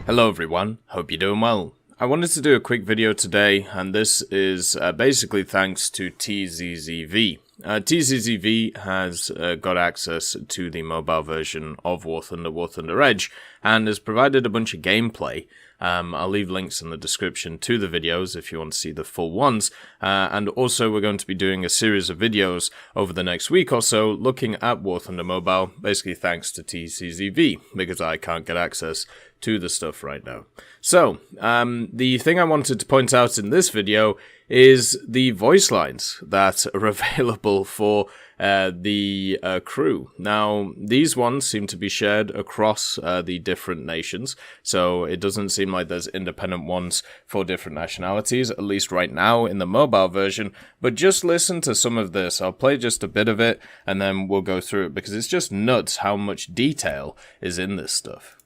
Hello everyone, hope you're doing well. I wanted to do a quick video today, and this is basically thanks to TZZV. TZZV has got access to the mobile version of War Thunder Edge, and has provided a bunch of gameplay. I'll leave links in the description to the videos if you want to see the full ones, and also we're going to be doing a series of videos over the next week or so looking at War Thunder Mobile, basically thanks to TZZV, because I can't get access to the stuff right now. So, the thing I wanted to point out in this video is the voice lines that are available for the crew. Now, these ones seem to be shared across the different nations, so it doesn't seem like there's independent ones for different nationalities, at least right now in the mobile version, but just listen to some of this. I'll play just a bit of it, and then we'll go through it, because it's just nuts how much detail is in this stuff.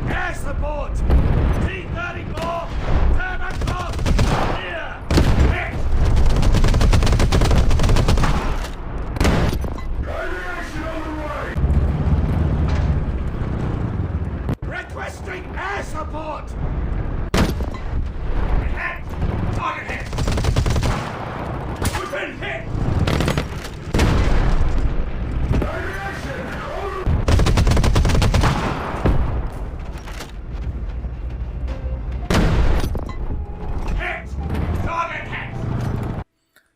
Air support! T-34! Turn across! Here! Hit! Radiation on the way! Requesting air support! Hit! Target hit! We've been hit! Radiation!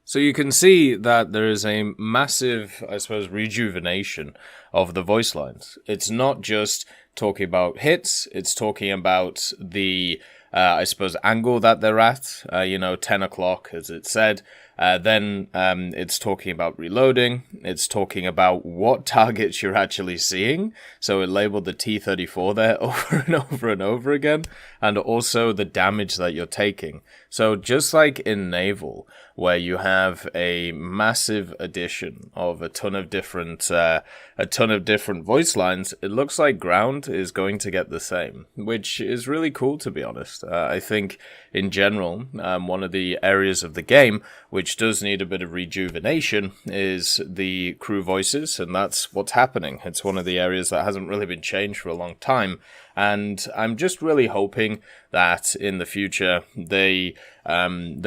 So you can see that there is a massive, I suppose, rejuvenation of the voice lines. It's not just talking about hits, it's talking about the, I suppose, angle that they're at, 10 o'clock, as it said. Then it's talking about reloading, it's talking about what targets you're actually seeing, so it labeled the T-34 there over and over and over again, and also the damage that you're taking. So just like in Naval, where you have a massive addition of a ton of different voice lines, it looks like ground is going to get the same, which is really cool, to be honest. I think in general, one of the areas of the game which does need a bit of rejuvenation is the crew voices, and that's what's happening. It's one of the areas that hasn't really been changed for a long time, and I'm just really hoping that in the future they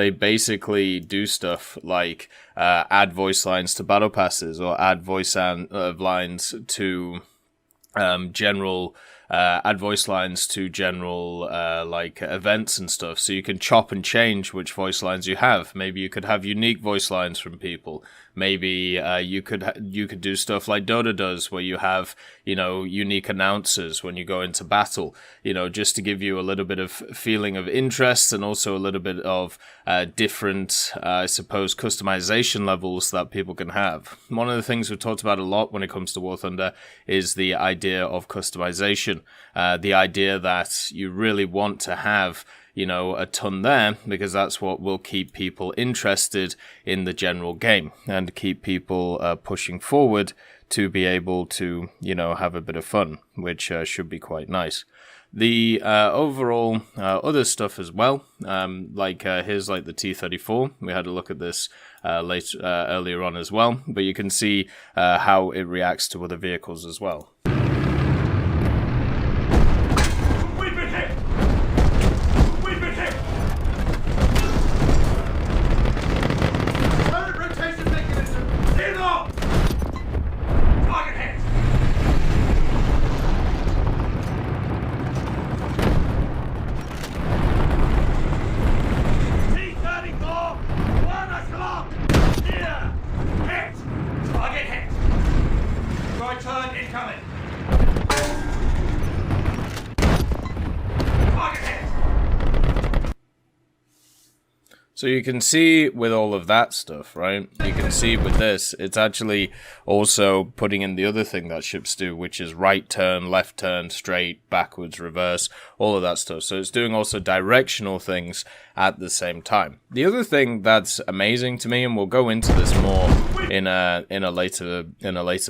basically do stuff like add voice lines to battle passes, or add voice lines to general like events and stuff, so you can chop and change which voice lines you have. Maybe you could have unique voice lines from people. Maybe you could do stuff like Dota does, where you have, unique announcers when you go into battle, just to give you a little bit of feeling of interest, and also a little bit of different, I suppose, customization levels that people can have. One of the things we've talked about a lot when it comes to War Thunder is the idea of customization, the idea that you really want to have a ton there, because that's what will keep people interested in the general game and keep people pushing forward to be able to, have a bit of fun, which should be quite nice. The overall other stuff as well, here's like the T-34. We had a look at this earlier on as well, but you can see how it reacts to other vehicles as well. So you can see with all of that stuff, right? You can see with this, it's actually also putting in the other thing that ships do, which is right turn, left turn, straight, backwards, reverse, all of that stuff. So it's doing also directional things at the same time. The other thing that's amazing to me, and we'll go into this more in a later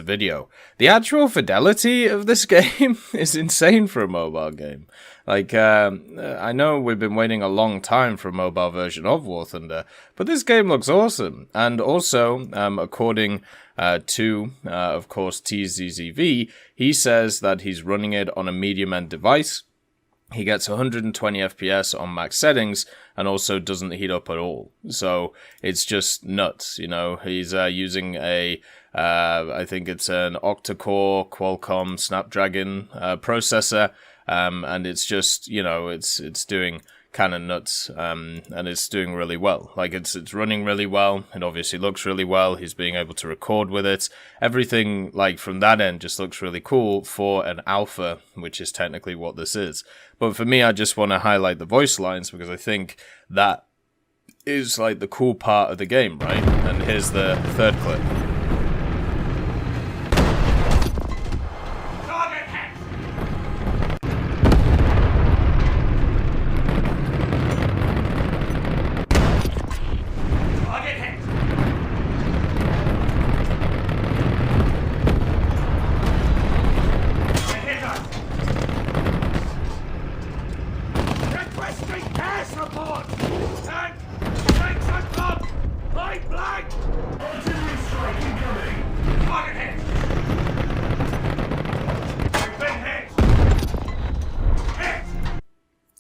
video, the actual fidelity of this game is insane for a mobile game. Like, I know we've been waiting a long time for a mobile version of War Thunder, but this game looks awesome. And also, according to, of course, TZZV, he says that he's running it on a medium-end device. He gets 120 FPS on max settings and also doesn't heat up at all. So it's just nuts, you know. He's using a, I think it's an octa-core Qualcomm Snapdragon processor, and it's just, you know, it's doing kind of nuts, and it's doing really well. Like, it's running really well. It obviously looks really well. He's being able to record with it. Everything, like, from that end just looks really cool for an alpha, which is technically what this is. But for me, I just want to highlight the voice lines because I think that is, like, the cool part of the game, right? And here's the third clip.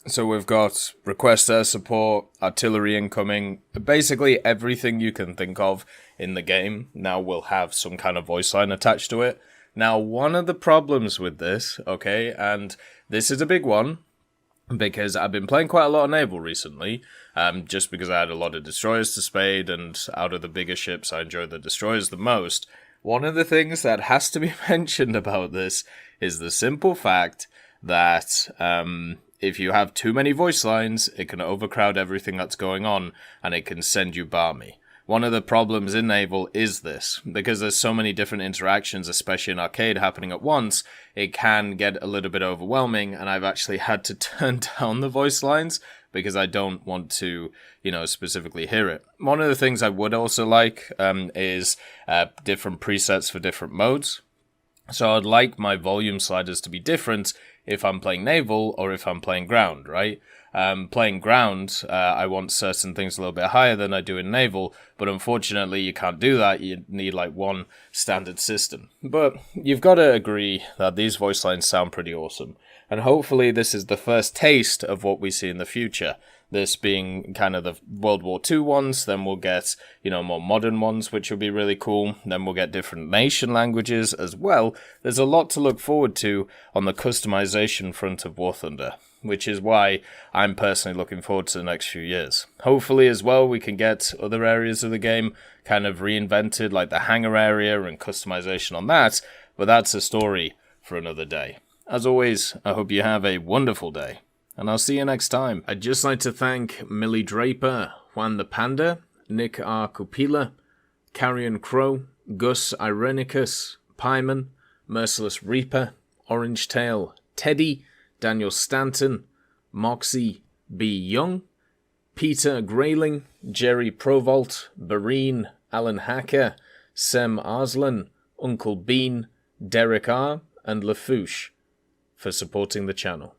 So we've got request air support, artillery incoming, basically everything you can think of in the game now will have some kind of voice line attached to it. Now, one of the problems with this, okay, and this is a big one, because I've been playing quite a lot of naval recently, just because I had a lot of destroyers to spade, and out of the bigger ships, I enjoy the destroyers the most. One of the things that has to be mentioned about this is the simple fact that if you have too many voice lines, it can overcrowd everything that's going on, and it can send you barmy. One of the problems in naval is this, because there's so many different interactions, especially in arcade, happening at once, it can get a little bit overwhelming, and I've actually had to turn down the voice lines because I don't want to, you know, specifically hear it. One of the things I would also like is different presets for different modes. So I'd like my volume sliders to be different if I'm playing naval or if I'm playing ground, right? Playing ground, I want certain things a little bit higher than I do in naval, but unfortunately you can't do that. You need like one standard system. But you've got to agree that these voice lines sound pretty awesome. And hopefully this is the first taste of what we see in the future. This being kind of the World War II ones, then we'll get, you know, more modern ones, which will be really cool. Then we'll get different nation languages as well. There's a lot to look forward to on the customization front of War Thunder, which is why I'm personally looking forward to the next few years. Hopefully as well we can get other areas of the game kind of reinvented, like the hangar area and customization on that, but that's a story for another day. As always, I hope you have a wonderful day, and I'll see you next time. I'd just like to thank Millie Draper, Juan the Panda, Nick R. Cupila, Carrion Crow, Gus Irenicus, Pyman, Merciless Reaper, Orange Tail, Teddy, Daniel Stanton, Moxie B. Young, Peter Grayling, Jerry Provolt, Bareen, Alan Hacker, Sem Arslan, Uncle Bean, Derek R., and Lafouche for supporting the channel.